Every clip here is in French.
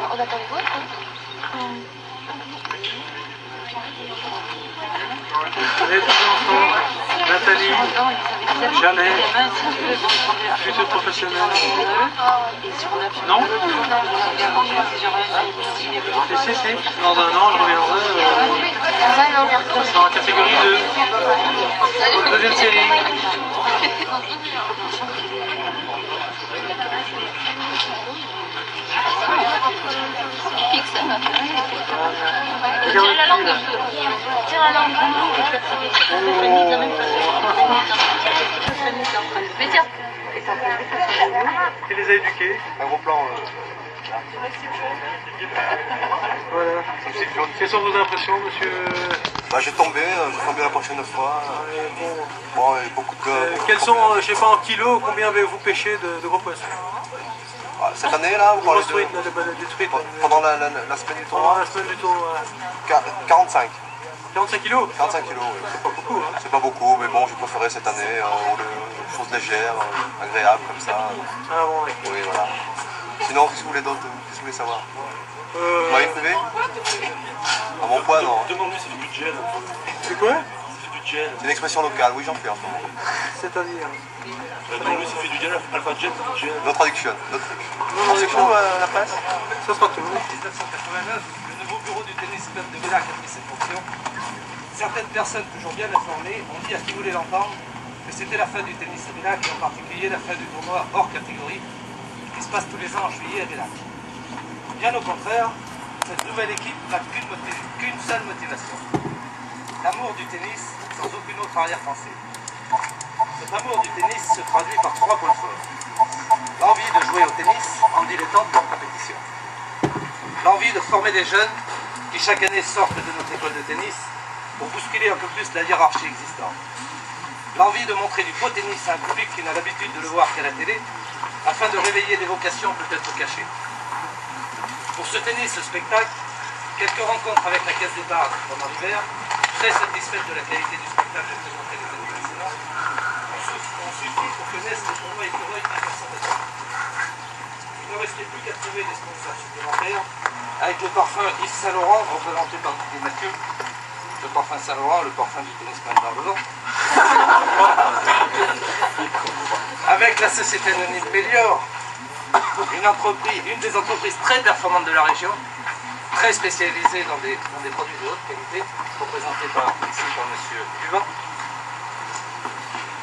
On attend les autres. Les deux enfants, Nathalie, Jeannette, futur professionnel. Non? Si. Dans un an, je reviendrai dans la catégorie 2. Pour la deuxième série. Fixe. Tire la langue un peu. Tire la langue. Mais tiens. Qui les a éduqués? Un gros plan. Voilà. Quelles sont vos impressions, monsieur? Bah, j'ai tombé la prochaine fois. Bon, il y a beaucoup de... Quels sont, je sais pas, en kilos, combien avez-vous pêché de gros poissons? Cette année, là, vous parlez de... Des truites. Pendant la semaine du tournoi, La semaine du tournoi. 45. 45 kilos? 45 kilos, oui. C'est pas beaucoup, hein? C'est pas beaucoup, mais bon, j'ai préféré cette année, des choses légères, agréables comme ça. Ah bon, oui. Oui, voilà. Sinon, qu'est-ce que vous voulez d'autre? Qu'est-ce que vous voulez savoir? Moyenne privée? À mon poids, non. Demande-lui, c'est du budget. C'est quoi? C'est du budget. C'est une expression locale, oui, j'en fais en ce moment. C'est-à-dire? Demande-lui, c'est du jet, alpha jet, budget. No traduction, no trick. C'est où la presse? Ça sera tout. 1989, le nouveau bureau du tennis club de Villac a pris cette fonction. Certaines personnes toujours bien informées ont dit à qui voulait l'entendre que c'était la fin du tennis à Villac et en particulier la fin du tournoi hors catégorie qui se passe tous les ans en juillet à Villac. Bien au contraire, cette nouvelle équipe n'a qu'une seule motivation. L'amour du tennis sans aucune autre arrière-pensée. Cet amour du tennis se traduit par 3 points forts. L'envie de jouer au tennis en dilettante de compétition. L'envie de former des jeunes qui chaque année sortent de notre école de tennis pour bousculer un peu plus la hiérarchie existante. L'envie de montrer du beau tennis à un public qui n'a l'habitude de le voir qu'à la télé, afin de réveiller des vocations peut-être cachées. Pour ce tennis, ce spectacle, quelques rencontres avec la caisse d'épargne pendant l'hiver, très satisfaite de la qualité du spectacle présenté les années précédentes, ont suffi pour que naisse le tournoi écureuil à 1900. Il ne restait plus qu'à trouver des sponsors supplémentaires, avec le parfum Yves Saint Laurent, représenté par Didier Mathieu, le parfum Saint Laurent, le parfum du tennisman d'Arlevant, avec la société anonyme Mélior, une des entreprises très performantes de la région, très spécialisée dans des produits de haute qualité, représenté par M. Duvin.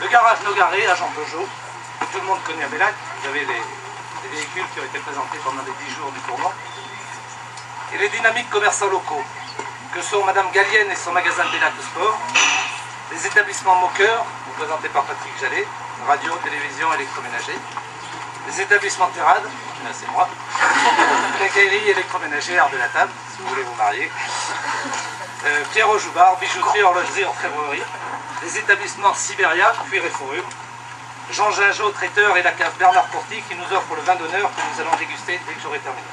Le garage Nogaré à Jean Peugeot, que tout le monde connaît à Bellac. Vous avez les véhicules qui ont été présentés pendant les 10 jours du tournoi. Et les dynamiques commerçants locaux, que sont Madame Gallienne et son magasin de Bellac Sport, les établissements Moqueur, représentés par Patrick Jallet, radio, télévision, électroménager, les établissements Terrade, là c'est moi, la quincaillerie électroménagère de la table, si vous voulez vous marier, Pierre Aujoubard, bijouterie, horlogerie, orfèvrerie, les établissements Sibéria, cuir et fourrure, Jean Gingeot, traiteur, et la cave Bernard Courty qui nous offre le vin d'honneur que nous allons déguster dès que j'aurai terminé.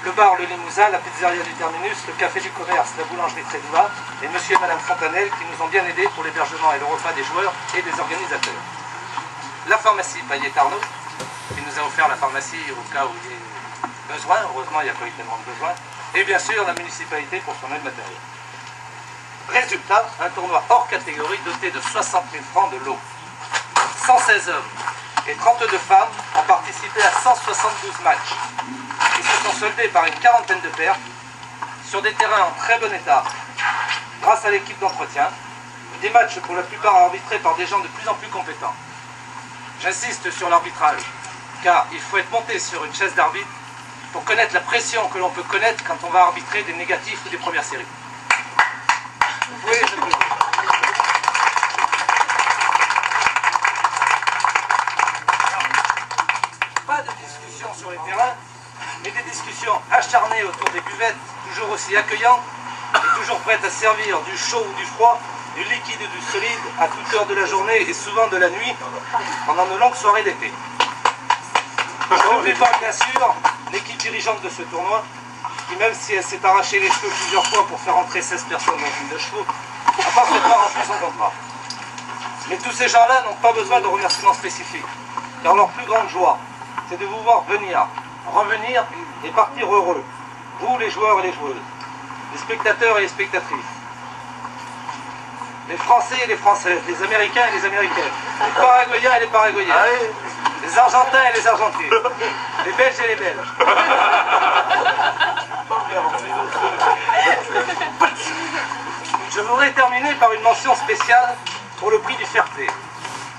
Le bar Le Limousin, la pizzeria du Terminus, le café du commerce, la boulangerie Trédouva et monsieur et madame Fontanelle qui nous ont bien aidés pour l'hébergement et le repas des joueurs et des organisateurs. La pharmacie Payet-Arnaud, qui nous a offert la pharmacie au cas où il y a besoin, heureusement il n'y a pas eu tellement de besoin, et bien sûr la municipalité pour son aide matérielle. Résultat, un tournoi hors catégorie doté de 60 000 francs de lot. 116 hommes et 32 femmes ont participé à 172 matchs qui se sont soldés par une quarantaine de pertes sur des terrains en très bon état grâce à l'équipe d'entretien, des matchs pour la plupart arbitrés par des gens de plus en plus compétents. J'insiste sur l'arbitrage, car il faut être monté sur une chaise d'arbitre pour connaître la pression que l'on peut connaître quand on va arbitrer des négatifs ou des premières séries. Oui, je peux. Pas de discussion sur les terrains, mais des discussions acharnées autour des buvettes, toujours aussi accueillantes et toujours prêtes à servir du chaud ou du froid, du liquide ou du solide à toute heure de la journée et souvent de la nuit pendant de longues soirées d'été. Je n'oublie pas bien sûr l'équipe dirigeante de ce tournoi qui, même si elle s'est arraché les cheveux plusieurs fois pour faire entrer 16 personnes dans une de chevaux, a parfaitement rempli son contrat. Mais tous ces gens-là n'ont pas besoin de remerciements spécifiques, car leur plus grande joie, c'est de vous voir venir, revenir et partir heureux. Vous, les joueurs et les joueuses, les spectateurs et les spectatrices, les Français et les Françaises, les Américains et les Américaines, les Paraguayens et les Paraguayens, les Argentins et les Argentines, les Belges et les Belges. Je voudrais terminer par une mention spéciale pour le prix du fair play,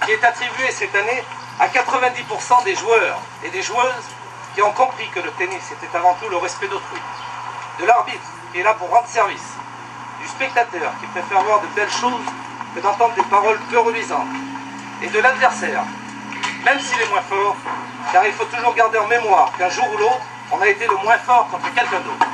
qui est attribué cette année à 90% des joueurs et des joueuses qui ont compris que le tennis était avant tout le respect d'autrui, de l'arbitre qui est là pour rendre service, du spectateur qui préfère voir de belles choses que d'entendre des paroles peu reluisantes, et de l'adversaire, même s'il est moins fort, car il faut toujours garder en mémoire qu'un jour ou l'autre, on a été le moins fort contre quelqu'un d'autre.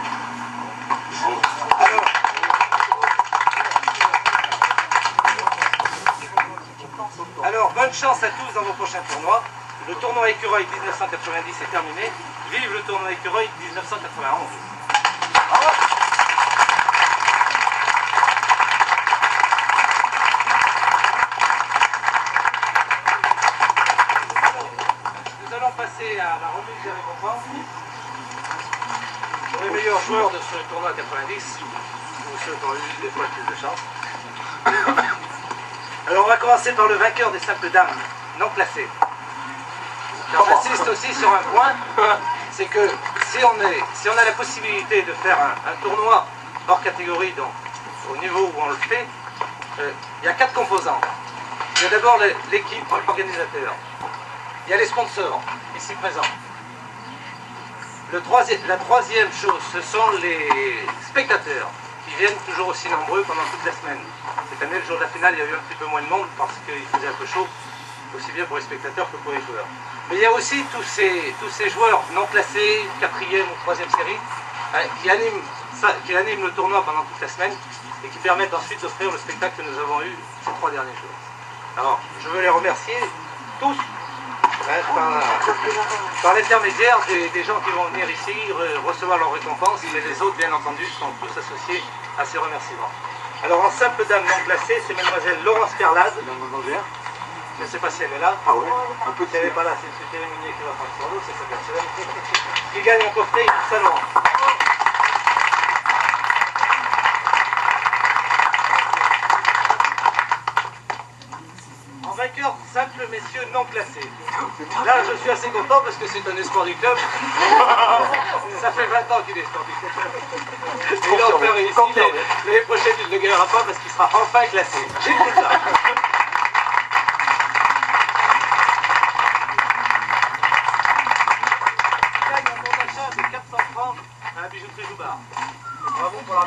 Alors, bonne chance à tous dans vos prochains tournois. Le tournoi Écureuil 1990 est terminé. Vive le tournoi Écureuil 1991. Bravo. Nous allons passer à la remise des récompenses pour les meilleurs joueurs de ce tournoi 90, ou ceux qui ont eu des fois plus de chance. Alors on va commencer par le vainqueur des simples dames, non classées. J'insiste aussi sur un point, c'est que si on a la possibilité de faire un tournoi hors catégorie, donc au niveau où on le fait, il y a 4 composants. Il y a d'abord l'équipe, l'organisateur. Il y a les sponsors, ici présents. La troisième chose, ce sont les spectateurs, qui viennent toujours aussi nombreux pendant toute la semaine. Cette année, le jour de la finale, il y a eu un petit peu moins de monde parce qu'il faisait un peu chaud, aussi bien pour les spectateurs que pour les joueurs. Mais il y a aussi tous ces joueurs non classés, 4e ou 3e série, qui animent le tournoi pendant toute la semaine et qui permettent ensuite d'offrir le spectacle que nous avons eu ces 3 derniers jours. Alors, je veux les remercier tous par l'intermédiaire des gens qui vont venir ici recevoir leurs récompenses, et les autres, bien entendu, sont tous associés à ces remerciements. Alors, en simple dame non classée, c'est mademoiselle Laurence Perlade. Je ne sais pas si elle est là. Ah oui. Si elle n'est pas là, c'est M. Télémunier qui va prendre son lot, c'est sa personne. Qui gagne un coffret et un salon. En vainqueur simple, messieurs non classés. Là, je suis assez content parce que c'est un espoir du club. Ça fait 20 ans qu'il est espoir du club. Et donc, ici, l'année prochaine, il ne le gagnera pas parce qu'il sera enfin classé. J'ai tout ça. Un bijouterie Joubard. Bravo pour la